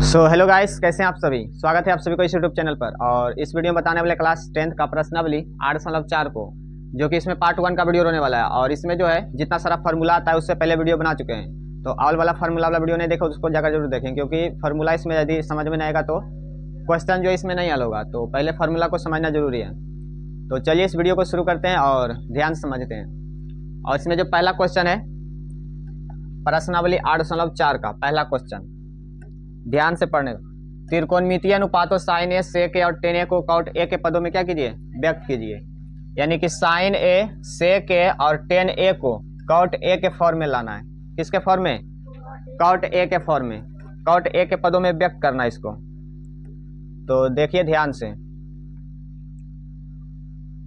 Hello guys, कैसे हैं आप सभी। स्वागत है आप सभी को इस यूट्यूब चैनल पर। और इस वीडियो में बताने वाले क्लास 10th का प्रश्नावली 8.4 को, जो कि इसमें पार्ट 1 का वीडियो रहने वाला है। और इसमें जो है जितना सारा फार्मूला आता है उससे पहले वीडियो बना चुके हैं, तो ऑल वाला फार्मूला वाला वीडियो नहीं देखो उसको जाकर जरूर देखें, क्योंकि फार्मूला इसमें यदि समझ में नहीं आएगा तो क्वेश्चन जो इसमें नहीं हल होगा। तो पहले फार्मूला को समझना जरूरी है। तो चलिए इस वीडियो को शुरू करते हैं और ध्यान से समझते हैं। और इसमें जो पहला क्वेश्चन है प्रश्नावली 8.4 का पहला क्वेश्चन, ध्यान से पढ़ने। त्रिकोणमितीय अनुपातों साइन ए, सेक ए और टेन ए को कॉट ए के पदों में क्या कीजिए, व्यक्त कीजिए। यानी कि साइन ए, सेक ए और टेन ए को कॉट ए के फॉर्म में लाना है। किसके फॉर्म में? कॉट ए के फॉर्म में, कॉट ए के पदों में व्यक्त करना है इसको। तो देखिए ध्यान से,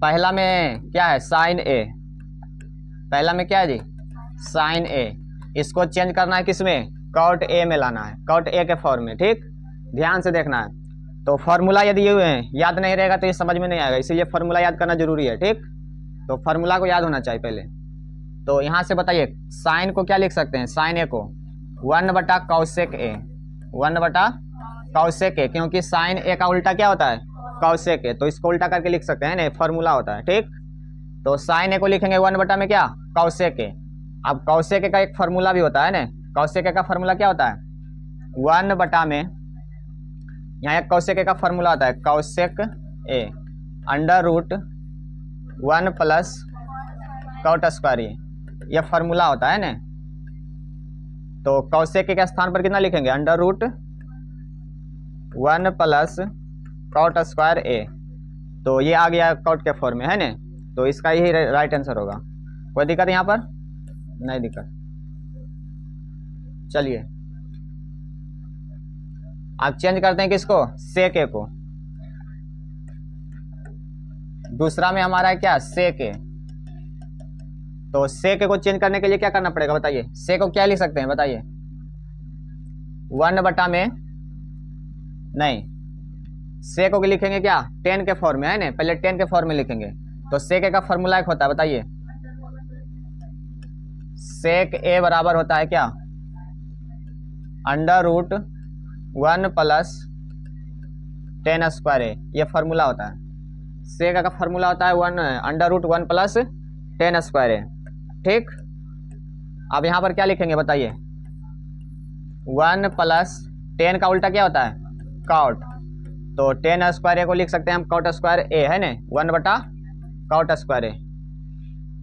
पहला में क्या है, साइन ए। पहला में क्या है जी, साइन ए। इसको चेंज करना है किसमें, कॉट ए में लाना है, कॉट ए के फॉर्म में। ठीक, ध्यान से देखना है। तो फार्मूला यदि ये याद नहीं रहेगा तो ये समझ में नहीं आएगा, इसीलिए फार्मूला याद करना जरूरी है। ठीक, तो फार्मूला को याद होना चाहिए पहले। तो यहाँ से बताइए, साइन को क्या लिख सकते हैं, साइन ए को 1/cosec ए, 1/cosec ए, क्योंकि साइन ए का उल्टा क्या होता है, cosec ए। तो इसको उल्टा करके लिख सकते हैं ना, फार्मूला होता है। ठीक, तो साइन ए को लिखेंगे 1 में क्या, cosec ए। अब cosec ए का एक फार्मूला भी होता है ना, cosec ए का फार्मूला क्या होता है, 1 में, यहाँ एक cosec ए का फार्मूला होता है, cosec ए √1 प्लस cot स्क्वायर ए, यह फार्मूला होता है ना। तो cosec ए के स्थान पर कितना लिखेंगे, √1 प्लस cot स्क्वायर ए। तो ये आ गया cot के फॉर्म में, है ना। तो इसका यही राइट आंसर होगा। कोई दिक्कत यहाँ पर? नहीं दिक्कत। चलिए आप चेंज करते हैं किसको, सेक ए को। दूसरा में हमारा है क्या, सेक ए। तो सेक ए को चेंज करने के लिए क्या करना पड़ेगा बताइए, सेक को क्या लिख सकते हैं बताइए, 1 में नहीं, सेक को लिखेंगे क्या, 10 के फॉर्म में, है ना। पहले 10 के फॉर्म में लिखेंगे। तो सेक ए का फॉर्मूला एक होता है, बताइए, सेक ए बराबर होता है क्या, √1 प्लस 10 स्क्वायर ए, ये फार्मूला होता है। सेक का फार्मूला होता है √1 प्लस 10 स्क्वायर ए। ठीक, अब यहाँ पर क्या लिखेंगे बताइए, 1 प्लस 10 का उल्टा क्या होता है, कॉट। तो 10 स्क्वायर ए को लिख सकते हैं हम कॉट स्क्वायर ए, है ना, 1/cot स्क्वायर ए।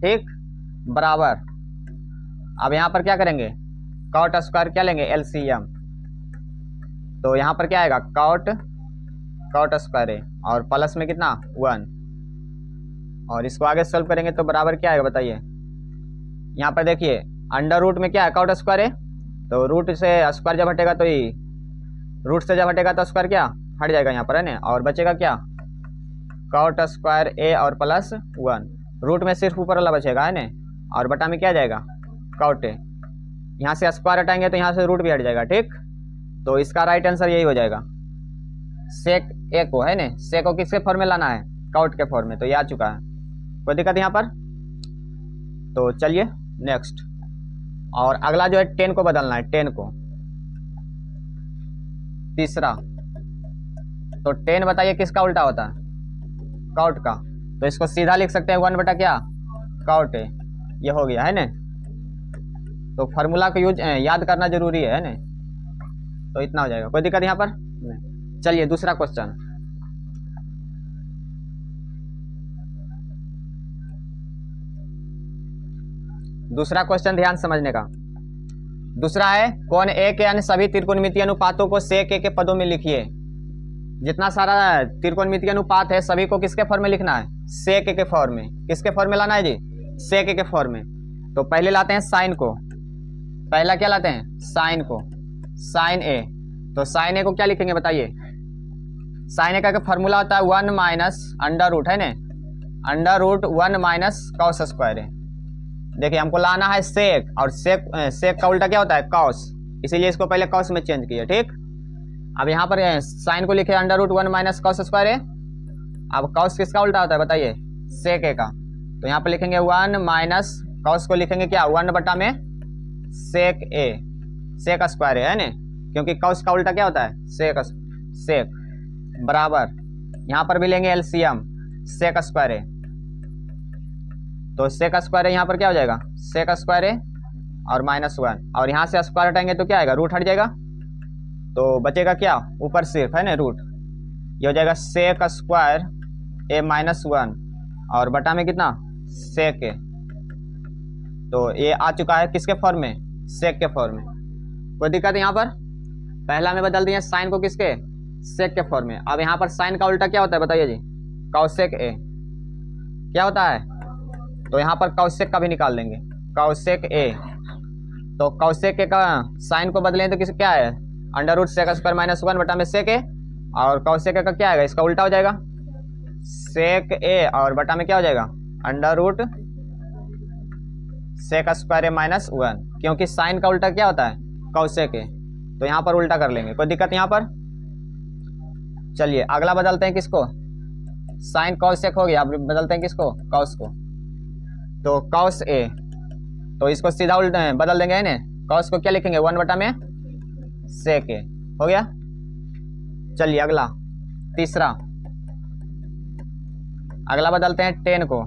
ठीक, बराबर। अब यहाँ पर क्या करेंगे, कॉट स्क्वायर क्या लेंगे, एलसीएम। तो यहाँ पर क्या आएगा, कॉट स्क्वायर है, और प्लस में कितना, 1। और इसको आगे सॉल्व करेंगे तो बराबर क्या आएगा बताइए। यहाँ पर देखिए, अंडर रूट में क्या है, कॉट स्क्वायर है। तो रूट से स्क्वायर जब हटेगा तो ही, रूट से जब हटेगा तो स्क्वायर क्या हट जाएगा यहाँ पर, है ना। और बचेगा क्या, कॉट स्क्वायर ए और प्लस 1। रूट में सिर्फ ऊपर वाला बचेगा, है ना, और बटा में क्या जाएगा, कॉट ए। यहाँ से स्क्वायर हटाएंगे तो यहाँ से रूट भी हट जाएगा। ठीक, तो इसका राइट आंसर यही हो जाएगा, सेक ए को, है ना। सेक को किसके फॉर्म में लाना है, कॉट के फॉर्म में। तो ये आ चुका है, कोई दिक्कत यहाँ पर? तो चलिए नेक्स्ट। और अगला जो है 10 को बदलना है, 10 को, तीसरा। तो 10 बताइए किसका उल्टा होता है, कॉट का। तो इसको सीधा लिख सकते हैं 1 क्या, कॉट ए। ये हो गया, है ना। तो फार्मूला को याद करना जरूरी है ना। तो इतना हो जाएगा, कोई दिक्कत यहाँ पर नहीं। चलिए दूसरा क्वेश्चन, दूसरा क्वेश्चन ध्यान समझने का। दूसरा है, कोण ए के अन्य सभी त्रिकोणमितीय अनुपातों को सेक ए के पदों में लिखिए। जितना सारा त्रिकोणमितीय अनुपात है सभी को किसके फॉर्म में लिखना है, सेक ए के फॉर्म में। किसके फॉर्म में लाना है जी, सेक ए के फॉर्म में। तो पहले लाते हैं साइन को, पहला क्या लाते हैं, साइन को, साइन ए। तो साइन ए को क्या लिखेंगे बताइए, साइन ए का फॉर्मूला होता है 1 माइनस अंडर रूट, है ना, √1 माइनस कॉस स्क्वायर ए। देखिए हमको लाना है सेक, और सेक का उल्टा क्या होता है, कॉस, इसीलिए इसको पहले कॉस में चेंज किया। ठीक, अब यहाँ पर साइन को लिखे √1 माइनस कॉस स्क्वायर ए। अब कॉस किसका उल्टा होता है बताइए, सेक ए का। तो यहाँ पर लिखेंगे 1 माइनस कॉस को लिखेंगे क्या, 1 में सेक ए, सेक स्क्वायर है ना। क्योंकि कॉस का उल्टा क्या होता है, सेक सेक, बराबर यहाँ पर भी लेंगे एलसीएम, सेक स्क्वायर ए, तो सेक स्क्वायर ए यहाँ पर क्या हो जाएगा, सेक स्क्वायर ए और -1, और यहाँ से स्क्वायर हटाएंगे तो क्या आएगा, रूट हट जाएगा, तो बचेगा क्या, ऊपर सिर्फ है ना रूट, ये हो जाएगा सेक स्क्वायर ए -1 और बटा में कितना, सेक ए, तो ये आ चुका है किसके फॉर्म में, सेक के फॉर्म में। कोई दिक्कत है यहाँ पर, पहला में बदल दिए साइन को किसके, सेक के फॉर्म में। अब यहाँ पर साइन का उल्टा क्या होता है बताइए जी, कॉसेक ए क्या होता है, तो यहाँ पर कॉसेक का भी निकाल देंगे, कॉसेक ए, तो कॉसेक ए का साइन को बदलें तो किस क्या है, √ सेक स्क्वायर -1 बटा में सेक ए, और कॉसेक ए का क्या आएगा, इसका उल्टा हो जाएगा सेक ए और बटा में क्या हो जाएगा, √ सेक स्क्वायर ए -1, क्योंकि साइन का उल्टा क्या होता है, कॉसेक ए, तो यहाँ पर उल्टा कर लेंगे, कोई दिक्कत यहाँ पर। चलिए अगला बदलते हैं किसको, साइन कॉसेक हो गया, अब बदलते हैं किसको, कॉस को, तो कॉस ए, तो इसको सीधा उल्टा बदल देंगे है ना, कॉस को क्या लिखेंगे, 1 बटा में सेक ए, हो गया। चलिए अगला तीसरा, अगला बदलते हैं टेन को,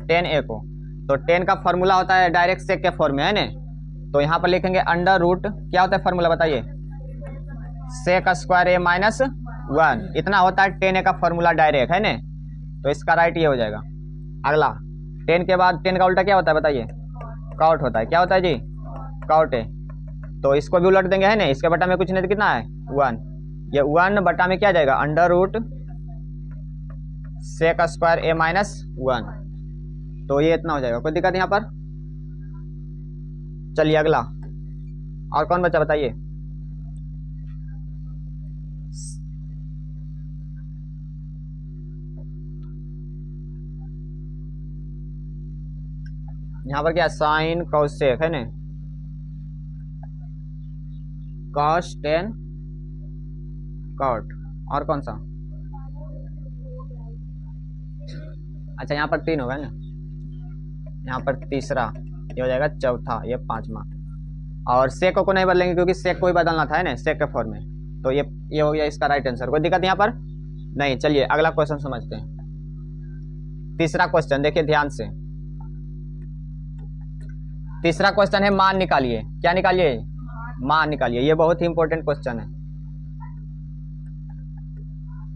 टेन ए को, तो टेन का फॉर्मूला होता है डायरेक्ट सेक के फॉर्म में है ना, तो यहाँ पर लिखेंगे √ क्या होता है फॉर्मूला बताइए, सेक स्क्वायर ए -1, इतना होता है टेन ए का फॉर्मूला डायरेक्ट है ना, तो इसका राइट ये हो जाएगा। अगला टेन के बाद टेन का उल्टा क्या होता है बताइए, कॉट होता है, क्या होता है जी, कॉट ए, तो इसको भी उलट देंगे है ना, इसके बटा में कुछ नहीं तो कितना है 1, ये 1 बटा में क्या जाएगा, √ सेक स्क्वायर ए -1, तो ये इतना हो जाएगा, कोई दिक्कत यहाँ पर। चलिए अगला और कौन बचा बताइए, यहाँ पर क्या साइन कॉसेक है ना, कॉस टेन कॉट, और कौन सा, अच्छा यहाँ पर 3 होगा ना, यहाँ पर तीसरा, ये हो जाएगा चौथा, ये 5वां, और सेक को नहीं बदलेंगे क्योंकि सेक को ही बदलना था है ना, सेक के फॉर्म में, तो ये हो गया इसका राइट आंसर, कोई दिक्कत यहाँ पर नहीं। चलिए अगला क्वेश्चन समझते हैं, तीसरा क्वेश्चन देखिए ध्यान से, तीसरा क्वेश्चन है मान निकालिए, क्या निकालिए, मान निकालिए, ये बहुत ही इंपॉर्टेंट क्वेश्चन है।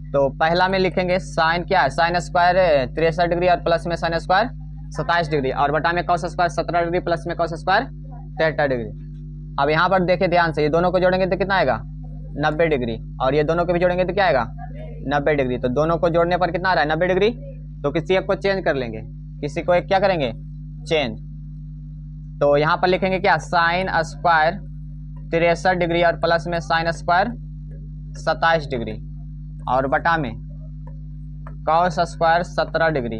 तो पहला में लिखेंगे साइन क्या है, साइन स्क्वायर 63 डिग्री और प्लस में साइन स्क्वायर 27 डिग्री, और बटा में कॉस स्क्वायर 17 डिग्री प्लस में कॉस स्क्वायर 73 डिग्री। अब यहाँ पर देखिए ध्यान से, ये दोनों को जोड़ेंगे तो कितना आएगा 90 डिग्री, और ये दोनों को भी जोड़ेंगे तो क्या आएगा 90 डिग्री, तो दोनों को जोड़ने पर कितना आ रहा है 90 डिग्री, तो किसी एक को चेंज कर लेंगे, किसी को एक क्या करेंगे चेंज, तो यहाँ पर लिखेंगे क्या साइन स्क्वायर 63 डिग्री और प्लस में साइन स्क्वायर 27 डिग्री, और बटा में कॉस स्क्वायर 17 डिग्री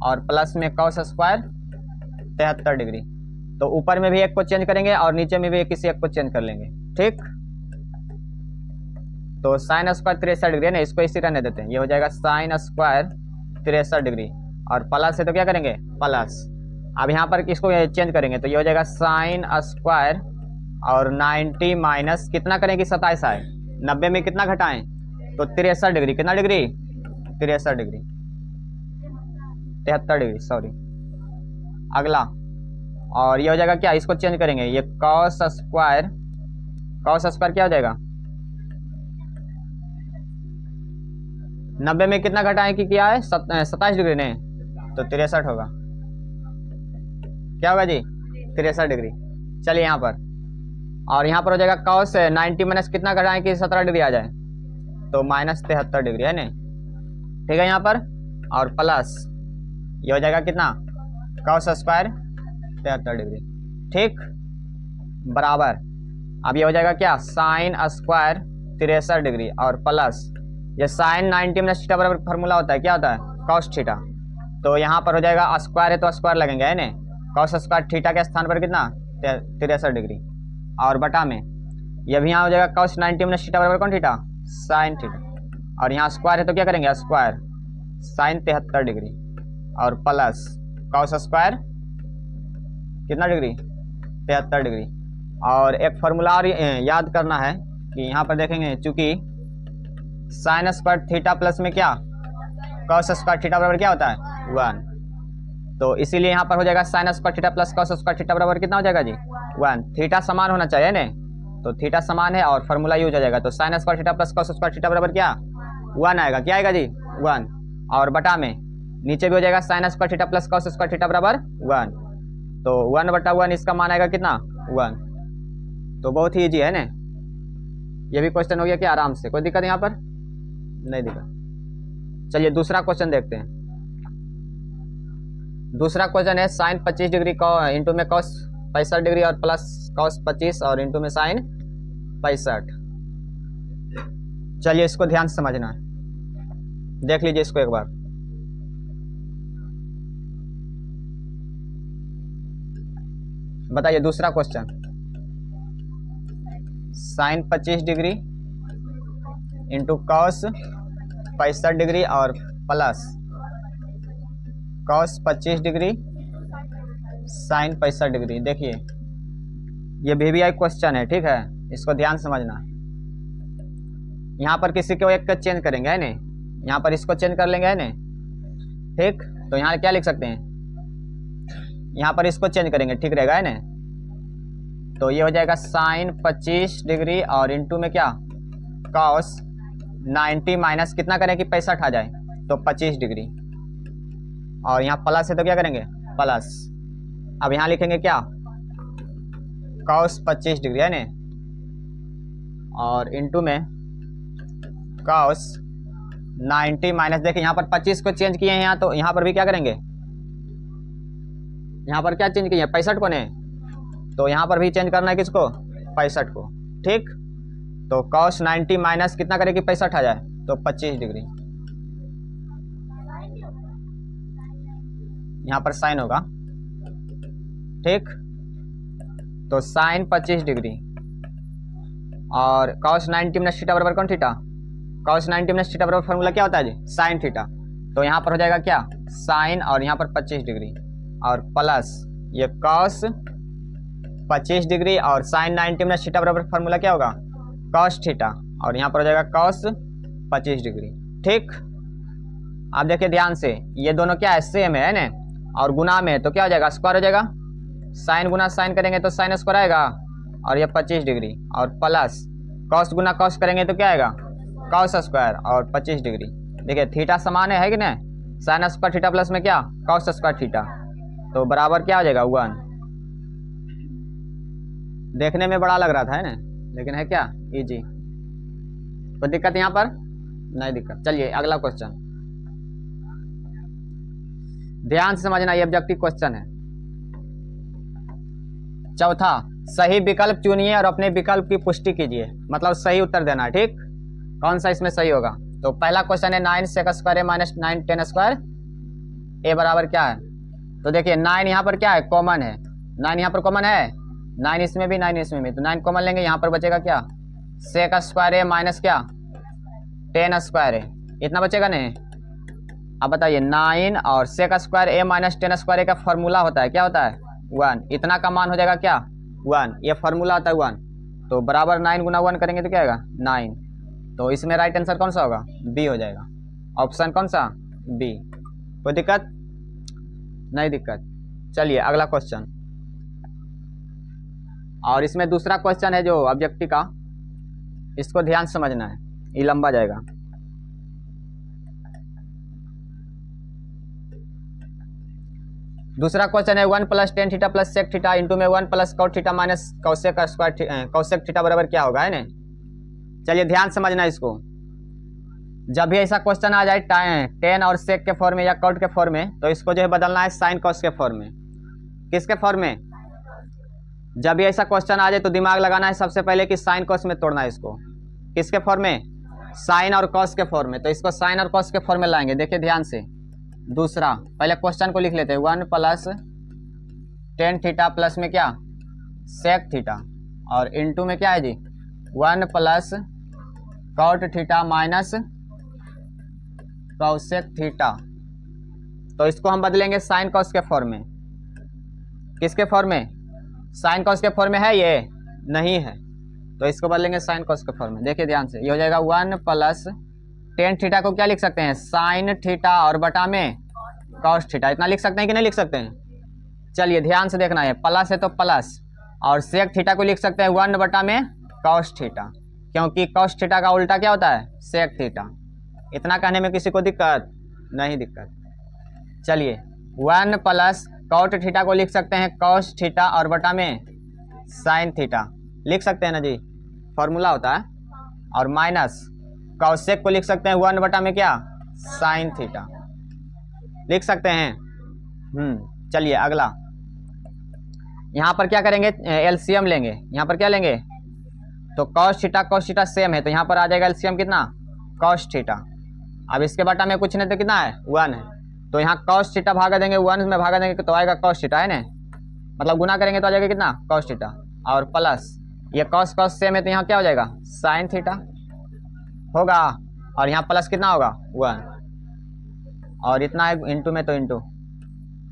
और प्लस में कॉस स्क्वायर 73 डिग्री, तो ऊपर में भी एक को चेंज करेंगे और नीचे में भी किसी एक को चेंज कर लेंगे, ठीक। तो साइन स्क्वायर 63 डिग्री है ना, इसको इसी रहने देते हैं, ये हो जाएगा साइन स्क्वायर 63 डिग्री, और प्लस है तो क्या करेंगे प्लस, अब यहाँ पर इसको चेंज करेंगे तो ये हो जाएगा साइन स्क्वायर और 90 माइनस कितना करेंगे 27 आए, 90 में कितना घटाएं तो 63 डिग्री, कितना डिग्री 63 डिग्री 73 डिग्री सॉरी। अगला और ये हो जाएगा क्या, इसको चेंज करेंगे, ये कॉस स्क्वायर क्या हो जाएगा 90 में कितना घटाएं कि क्या है 27 डिग्री ने, तो 63 होगा, क्या होगा जी 63 डिग्री। चलिए यहाँ पर, और यहाँ पर हो जाएगा कॉस 90 माइनस कितना घटाएं कि 17 डिग्री आ जाए, तो -73 डिग्री है ना, ठीक है यहाँ पर, और प्लस ये हो जाएगा कितना कॉस स्क्वायर 73 डिग्री, ठीक बराबर। अब ये हो जाएगा क्या साइन स्क्वायर 63 डिग्री और प्लस ये साइन 90 माइनस थीटा बराबर फार्मूला होता है, क्या होता है कॉस थीटा, तो यहाँ पर हो जाएगा स्क्वायर है तो स्क्वायर लगेंगे है ना, कॉस स्क्वायर थीटा के स्थान पर कितना 63 डिग्री, और बटा में ये भी यहाँ हो जाएगा कॉस 90 माइनस थीटा बराबर कौन थीटा साइन थीटा, और यहाँ स्क्वायर है तो क्या करेंगे स्क्वायर साइन 73 डिग्री और प्लस कॉस स्क्वायर कितना डिग्री 73 डिग्री, और एक फार्मूला और याद करना है कि यहाँ पर देखेंगे, चूंकि साइन स्क्वायर थीटा प्लस में क्या कॉस स्क्वायर थीटा बराबर क्या होता है 1, तो इसीलिए यहाँ पर हो जाएगा sine square theta plus cos square theta बराबर कितना हो जाएगा जी 1। थीटा समान होना चाहिए ना, तो थीटा समान है और फार्मूला यूज हो जाएगा, तो sine square theta plus cos square theta बराबर क्या 1 आएगा। क्या आएगा जी 1, और बटा में नीचे भी हो जाएगा sine square theta plus cos square theta बराबर 1, तो 1/1 इसका मान आएगा कितना 1। तो बहुत ही ईजी है ना, ये भी क्वेश्चन हो गया कि आराम से, कोई दिक्कत यहाँ पर नहीं दिक्कत। चलिए दूसरा क्वेश्चन देखते हैं। दूसरा क्वेश्चन है साइन 25 डिग्री इंटू में कॉस 65 डिग्री और प्लस कॉस 25 और इंटू में साइन 65। चलिए इसको ध्यान से समझना है, देख लीजिए इसको एक बार। बताइए दूसरा question, sine 25 degree into cos 65 degree और plus cos 25 degree sine 65 degree. देखिए ये वीवीआई क्वेश्चन है, ठीक है, इसको ध्यान समझना। यहाँ पर किसी को एक चेंज करेंगे है ना, यहाँ पर इसको चेंज कर लेंगे है ना, ठीक, तो यहाँ क्या लिख सकते हैं, यहाँ पर इसको चेंज करेंगे, ठीक रहेगा है ना। तो ये हो जाएगा साइन 25 डिग्री और इंटू में क्या कॉस 90 माइनस कितना करें कि 65 आ जाए, तो 25 डिग्री, और यहाँ प्लस है तो क्या करेंगे प्लस। अब यहाँ लिखेंगे क्या कॉस 25 डिग्री है ना, और इंटू में कॉस 90 माइनस, देखिए यहाँ पर 25 को चेंज किए हैं यहाँ, तो यहाँ पर भी क्या करेंगे, यहाँ पर क्या चेंज किए हैं 65 को ने, तो यहाँ पर भी चेंज करना है किसको 65 को, ठीक। तो कॉस 90 माइनस कितना करे कि 65 आ जाए, तो 25 डिग्री, यहाँ पर साइन होगा, ठीक। तो साइन 25 डिग्री और कॉस 90 माइनस थीटा बराबर कौन थीटा, कॉस 90 माइनस थीटा बराबर फार्मूला क्या होता है जी साइन थीटा, तो यहाँ पर हो जाएगा क्या साइन और यहाँ पर 25 डिग्री और प्लस ये कॉस 25 डिग्री और साइन 90 माइनस थीटा बराबर फार्मूला क्या होगा कॉस थीटा, और यहाँ पर हो जाएगा कॉस 25 डिग्री, ठीक। आप देखिए ध्यान से, ये दोनों क्या है सेम है ना, और गुना में तो क्या हो जाएगा स्क्वायर हो जाएगा, साइन गुना साइन करेंगे तो साइन स्क्वायर आएगा, और ये 25 डिग्री और प्लस कॉस गुना कॉस करेंगे तो क्या आएगा कॉस स्क्वायर और 25 डिग्री। देखिए थीटा समान है कि नहीं, साइन स्क्वायर थीटा प्लस में क्या कॉस स्क्वायर थीटा, तो बराबर क्या हो जाएगा 1। देखने में बड़ा लग रहा था है ना, लेकिन है क्या इजी, कोई दिक्कत यहाँ पर नहीं दिक्कत। चलिए अगला क्वेश्चन ध्यान से समझना, ये ऑब्जेक्टिव क्वेश्चन है। चौथा, सही विकल्प चुनिए और अपने विकल्प की पुष्टि कीजिए, मतलब सही उत्तर देना है, ठीक। कौन सा इसमें सही होगा, तो पहला क्वेश्चन है 9 सेक स्क्वायर ए माइनस 9 10 स्क्वायर ए बराबर क्या है, तो देखिए 9 यहाँ पर क्या है कॉमन है, 9 यहाँ पर कॉमन है, 9 इसमें भी 9 इसमें भी, तो 9 कॉमन लेंगे, यहाँ पर बचेगा क्या सेक स्क्वायर ए माइनस क्या 10 स्क्वायर ए, इतना बचेगा नहीं। अब बताइए 9 और सेक स्क्वायर ए माइनस 10 स्क्वायर ए का फॉर्मूला होता है क्या होता है 1, इतना का मान हो जाएगा क्या 1, ये फॉर्मूला होता है 1, तो बराबर 9 गुना 1 करेंगे तो क्या आएगा 9, तो इसमें राइट आंसर कौन सा होगा बी हो जाएगा, ऑप्शन कौन सा बी। कोई दिक्कत नहीं दिक्कत। चलिए अगला क्वेश्चन, और इसमें दूसरा क्वेश्चन है जो ऑब्जेक्टिव का, इसको ध्यान समझना है, ये लंबा जाएगा। दूसरा क्वेश्चन है 1 plus tan theta plus sec theta into में 1 plus cot theta minus cosec square cosec theta बराबर क्या होगा है ना। चलिए ध्यान समझना इसको, जब भी ऐसा क्वेश्चन आ जाए टेन और सेक के फॉर्म में या कॉट के फॉर्म में, तो इसको जो है बदलना है साइन कॉस के फॉर्म में। किसके फॉर्म में, जब भी ऐसा क्वेश्चन आ जाए तो दिमाग लगाना है सबसे पहले कि साइन कॉस में तोड़ना है इसको, किसके फॉर्म में साइन और कॉस के फॉर्म में, तो इसको साइन और कॉस के फॉर्म में लाएंगे। देखिए ध्यान से, दूसरा पहले क्वेश्चन को लिख लेते हैं 1 प्लस टेन थीटा प्लस में क्या सेक थीटा और इनटू में क्या है जी 1 plus cot theta minus cosec theta, तो इसको हम बदलेंगे साइन कॉस के फॉर्म में। किसके फॉर्म में, साइन कॉस के फॉर्म में है ये, नहीं है, तो इसको बदलेंगे साइन कॉस के फॉर्म में। देखिए ध्यान से, ये हो जाएगा 1 प्लस टेन थीटा को क्या लिख सकते हैं, साइन थीटा और बटा में कॉस थीटा। इतना लिख सकते हैं कि नहीं लिख सकते हैं? चलिए ध्यान से देखना है, प्लस है तो प्लस, और सेक थीटा को लिख सकते हैं 1 बटा में कॉस थीटा, क्योंकि कॉस थीटा का उल्टा क्या होता है, सेक थीटा। इतना कहने में किसी को दिक्कत नहीं? दिक्कत। चलिए 1 प्लस कॉट थीटा को लिख सकते हैं कॉस थीटा और बटा में साइन थीटा, लिख सकते हैं ना जी, फॉर्मूला होता है। और माइनस कॉसेक को लिख सकते हैं 1 बटा में क्या, साइन थीटा, लिख सकते हैं। चलिए अगला, यहाँ पर क्या करेंगे, एलसीएम लेंगे। यहाँ पर क्या लेंगे, तो कॉस थीटा सेम है, तो यहाँ पर आ जाएगा एलसीएम कितना, कॉस थीटा। अब इसके बटा में कुछ नहीं तो कितना है, 1 है, तो यहाँ कॉस थीटा भागा देंगे 1 में भागा देंगे तो आएगा कॉस थीटा, है ना, मतलब गुना करेंगे तो आ जाएगा कितना, कॉस थीटा। और प्लस ये कॉस कॉस सेम है तो यहाँ क्या हो जाएगा, साइन थीटा होगा, और यहाँ प्लस कितना होगा, 1, और इतना है इंटू में तो इंटू,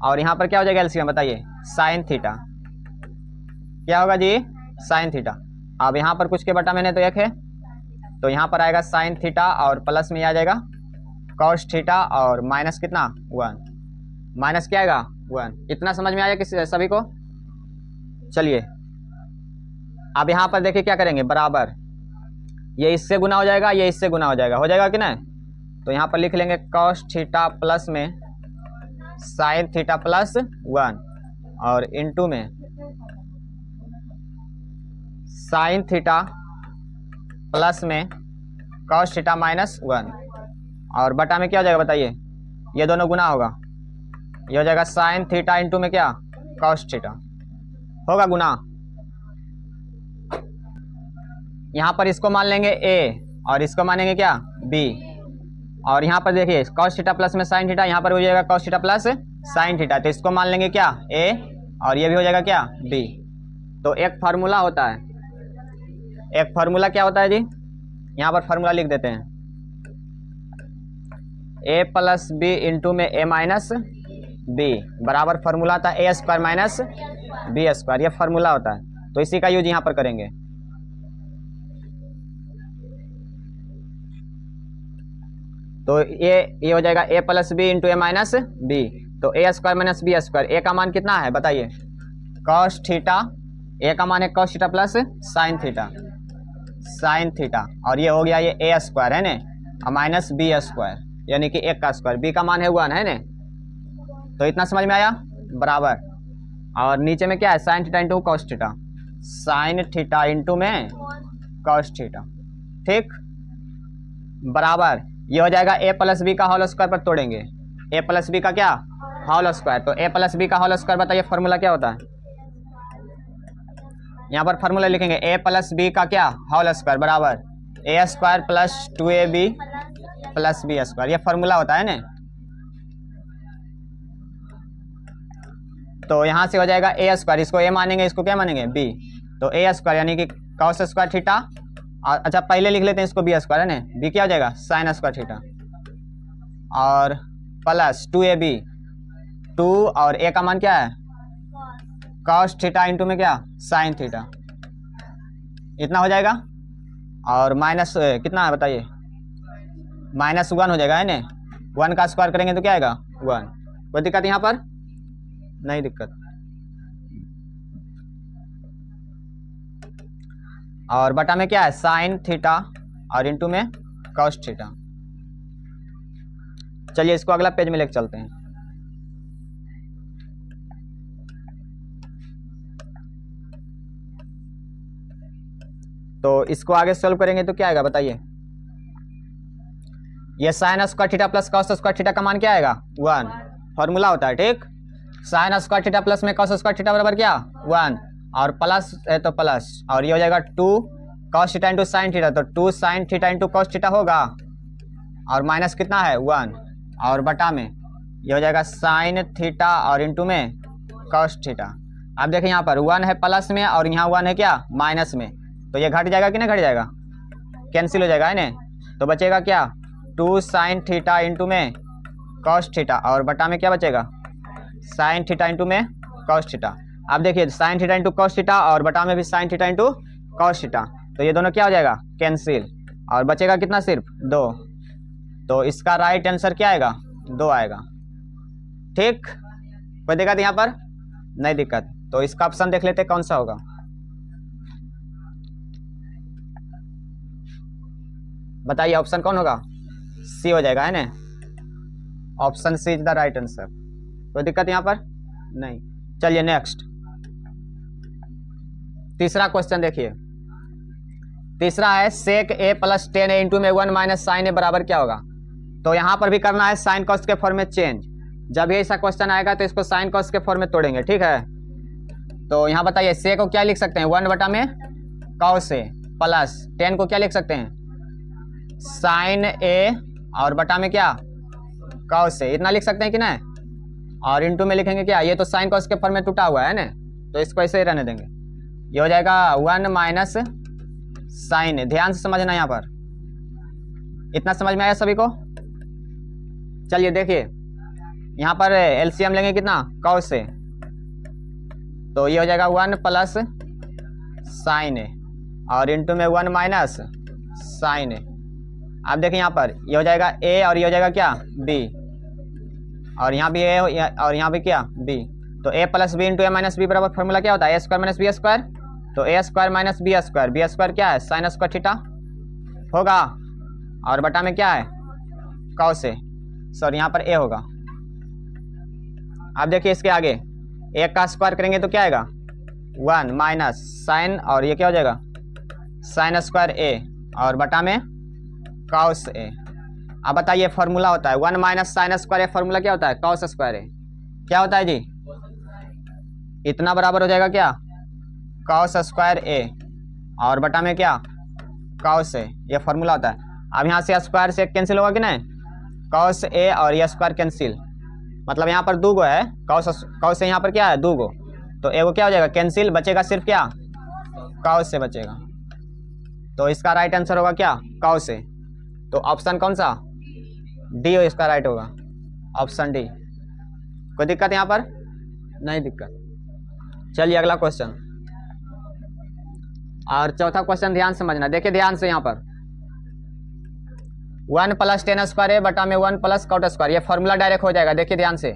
और यहाँ पर क्या हो जाएगा एलसीएम बताइए, साइन थीटा। क्या होगा जी, साइन थीटा। अब यहाँ पर कुछ के बटा मैंने तो 1 है, तो यहाँ पर आएगा साइन थीटा और प्लस में आ जाएगा कॉस थीटा और माइनस कितना, 1, माइनस क्या आएगा, 1। इतना समझ में आया किसी सभी को? चलिए अब यहाँ पर देखिए क्या करेंगे, बराबर ये इससे गुना हो जाएगा, ये इससे गुना हो जाएगा कि नहीं? तो यहाँ पर लिख लेंगे कॉस थीटा प्लस में साइन थीटा प्लस 1 और इंटू में साइन थीटा प्लस में कॉस थीटा माइनस 1, और बटा में क्या हो जाएगा बताइए, ये दोनों गुना होगा, ये हो जाएगा साइन थीटा इंटू में क्या, कॉस थीटा, होगा गुना। यहाँ पर इसको मान लेंगे a और इसको मानेंगे क्या, b, और यहाँ पर देखिए कॉस थीटा प्लस में साइन थीटा, यहाँ पर हो जाएगा cos theta plus sine theta, तो इसको मान लेंगे क्या, a, और ये भी हो जाएगा क्या, b। तो एक फार्मूला होता है, एक फार्मूला क्या होता है जी, यहाँ पर फार्मूला लिख देते हैं, a प्लस बी इंटू में a माइनस बी बराबर फार्मूला आता है a square minus b square, ये फार्मूला होता है, तो इसी का यूज यहाँ पर करेंगे। तो ये हो जाएगा a plus b into a minus b, तो a square minus b square, a का मान कितना है बताइए, कॉस थीटा, a का मान है cos theta plus sine theta, और ये हो गया ये a स्क्वायर है ना, माइनस बी स्क्वायर, यानी कि 1 का स्क्वायर, b का मान है 1 है ना। तो इतना समझ में आया, बराबर। और नीचे में क्या है, sine theta into cos theta, sine theta into में कॉस थीटा, ठीक, बराबर। ये हो जाएगा a प्लस बी का होल स्क्वायर पर तोड़ेंगे, a प्लस बी का क्या, होल स्क्वायर, तो a प्लस बी का होल स्क्वायर बताइए फॉर्मूला क्या होता है, यहाँ पर फॉर्मूला लिखेंगे a प्लस बी का क्या, होल स्क्वायर बराबर a square plus 2ab plus b square, ये फॉर्मूला होता है ना। तो यहाँ से हो जाएगा a स्क्वायर, इसको a मानेंगे, इसको क्या मानेंगे, b, तो a स्क्वायर यानी कि कॉस स्क्वायर थीटा, और अच्छा पहले लिख लेते हैं इसको बी स्क्वायर है ना, बी क्या हो जाएगा, साइन स्क्वायर थीटा, और प्लस 2ab, 2 और a का मान क्या है, कॉस थीटा इंटू में क्या, साइन थीटा, इतना हो जाएगा, और माइनस कितना है बताइए, माइनस 1 हो जाएगा है ना, 1 का स्क्वायर करेंगे तो क्या आएगा, 1। कोई दिक्कत यहाँ पर नहीं, दिक्कत। और बटा में क्या है, साइन थीटा और इंटू में कॉस थीटा। चलिए इसको अगला पेज में लेकर चलते हैं। तो इसको आगे सॉल्व करेंगे तो क्या आएगा बताइए, ये sine square theta plus cos square theta का मान क्या आएगा, 1, फॉर्मूला होता है, ठीक। साइन स्क्वायर थीटा प्लस में कॉस स्क्वायर थीटा बराबर क्या, 1, और प्लस है तो प्लस, और ये हो जाएगा 2 cos theta into sine theta, तो 2 sine theta into cos theta होगा, और माइनस कितना है, 1, और बटा में ये हो जाएगा साइन थीटा और इंटू में कॉस थीटा। अब देखिए यहाँ पर 1 है प्लस में और यहाँ 1 है क्या, माइनस में, तो ये घट जाएगा कि नहीं घट जाएगा, कैंसिल हो जाएगा है ना, तो बचेगा क्या, 2 साइन थीटा इंटू में कॉस थीटा, और बटा में क्या बचेगा, साइन थीटा इंटू में कॉस थीटा। अब देखिए sine theta into cos theta और बटा में भी sine theta into cos theta, तो ये दोनों क्या हो जाएगा कैंसिल, और बचेगा कितना सिर्फ 2। तो इसका राइट आंसर क्या आएगा 2 आएगा। ठीक, कोई दिक्कत यहाँ पर नहीं दिक्कत। तो इसका ऑप्शन देख लेते कौन सा होगा। बताइए ऑप्शन कौन होगा, सी हो जाएगा है ना, option c is the right answer. कोई दिक्कत यहाँ पर नहीं। चलिए नेक्स्ट तीसरा क्वेश्चन देखिए। तीसरा है सेक ए प्लस 10a इंटू में 1 माइनस साइन ए बराबर क्या होगा। तो यहाँ पर भी करना है साइन कॉस के फॉर्म में चेंज। जब ये ऐसा क्वेश्चन आएगा तो इसको साइन कॉस के फॉर्म में तोड़ेंगे, ठीक है। तो यहाँ बताइए से को क्या लिख सकते हैं 1 बटा में कॉस ए प्लस 10 को क्या लिख सकते हैं साइन ए और बटा में क्या कॉस ए, इतना लिख सकते हैं कि नहीं। और इंटू में लिखेंगे क्या, ये तो साइन कॉस के फॉर्म में टूटा हुआ है ना, तो इसको ऐसे ही रहने देंगे। ये हो जाएगा 1 माइनस साइन। ध्यान से समझना यहाँ पर, इतना समझ में आया सभी को। चलिए देखिए यहाँ पर एलसीएम लेंगे कितना कॉस से, तो ये हो जाएगा 1 प्लस साइन ए और इंटू में 1 माइनस साइन ए। अब देखिए यहाँ पर ये हो जाएगा ए और ये हो जाएगा क्या बी, और यहाँ भी ए और यहाँ भी क्या बी। तो ए plus b into a minus b बराबर फॉर्मूला क्या होता है ए स्क्वायर माइनस बी स्क्वायर। तो ए स्क्वायर माइनस बी स्क्वायर क्या है साइन स्क्वायर थीटा होगा, और बटा में क्या है कॉस ए, सॉरी यहाँ पर ए होगा। अब देखिए इसके आगे ए का स्क्वायर करेंगे तो क्या आएगा 1 माइनस साइन और ये क्या हो जाएगा साइन स्क्वायर ए और बटा में कॉस ए। अब बताइए फॉर्मूला होता है 1 माइनस साइन स्क्वायर ए, फॉर्मूला क्या होता है कॉस स्क्वायर ए, क्या होता है जी इतना बराबर हो जाएगा क्या कॉस स्क्वायर ए और बटा में क्या कॉस ए, ये फॉर्मूला होता है। अब यहाँ से स्क्वायर से कैंसिल होगा कि नहीं, कॉस ए और ये स्क्वायर कैंसिल, मतलब यहाँ पर 2 गो है कॉस से यहाँ पर क्या है 2 गो, तो ए वो क्या हो जाएगा कैंसिल, बचेगा सिर्फ क्या कॉस से बचेगा। तो इसका राइट आंसर होगा क्या कॉस से। तो ऑप्शन कौन सा डी हो इसका राइट होगा, ऑप्शन डी। कोई दिक्कत यहाँ पर नहीं दिक्कत। चलिए अगला क्वेश्चन और चौथा क्वेश्चन ध्यान समझना, देखिए ध्यान से यहाँ पर 1 प्लस 10 स्क्वायर ए बटा में 1 प्लस कॉट स्क्वायर, ये फॉर्मूला डायरेक्ट हो जाएगा। देखिए ध्यान से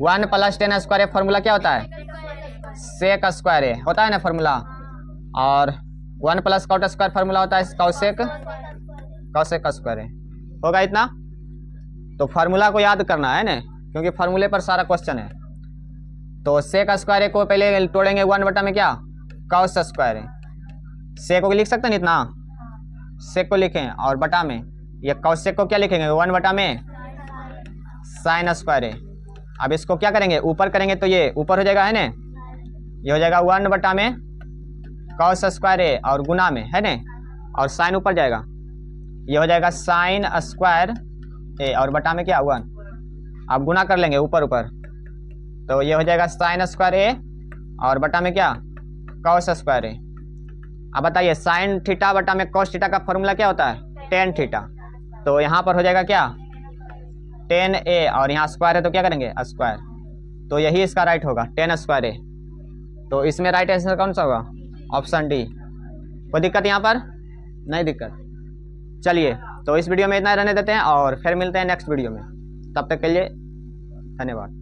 1 प्लस 10 स्क्वायर ए फॉर्मूला क्या होता है सेक स्क्वायर ए होता है ना फॉर्मूला, और 1 प्लस कॉट स्क्वायर फॉर्मूला होता है कॉसेक स्क्वायर ए होगा इतना। तो फार्मूला को याद करना है ना, क्योंकि फार्मूले पर सारा क्वेश्चन है। तो सेक स्क्वायर ए को पहले तोड़ेंगे 1 बटा में क्या कॉस स्क्वायर ए, सेक को लिख सकते हैं इतना, सेक को लिखें और बटा में ये कॉसेक को क्या लिखेंगे 1 बटा में साइन स्क्वायर ए। अब इसको क्या करेंगे ऊपर करेंगे तो ये ऊपर हो जाएगा है ना, ये हो जाएगा 1 बटा में कॉस स्क्वायर ए और गुना में है ना, और साइन ऊपर जाएगा, ये हो जाएगा साइन स्क्वायर ए और बटा में क्या 1। अब गुना कर लेंगे ऊपर ऊपर, तो ये हो जाएगा साइन स्क्वायर ए और बटा में क्या कॉस स्क्वायर ए। अब बताइए साइन थीटा बटा में कॉस थीटा का फॉर्मूला क्या होता है टेन थीटा, तो यहाँ पर हो जाएगा क्या 10a और यहाँ स्क्वायर है तो क्या करेंगे स्क्वायर, तो यही इसका राइट होगा 10 स्क्वायर ए। तो इसमें राइट आंसर कौन सा होगा ऑप्शन डी। कोई दिक्कत यहाँ पर नहीं दिक्कत। चलिए तो इस वीडियो में इतना रहने देते हैं और फिर मिलते हैं नेक्स्ट वीडियो में, तब तक के लिए धन्यवाद।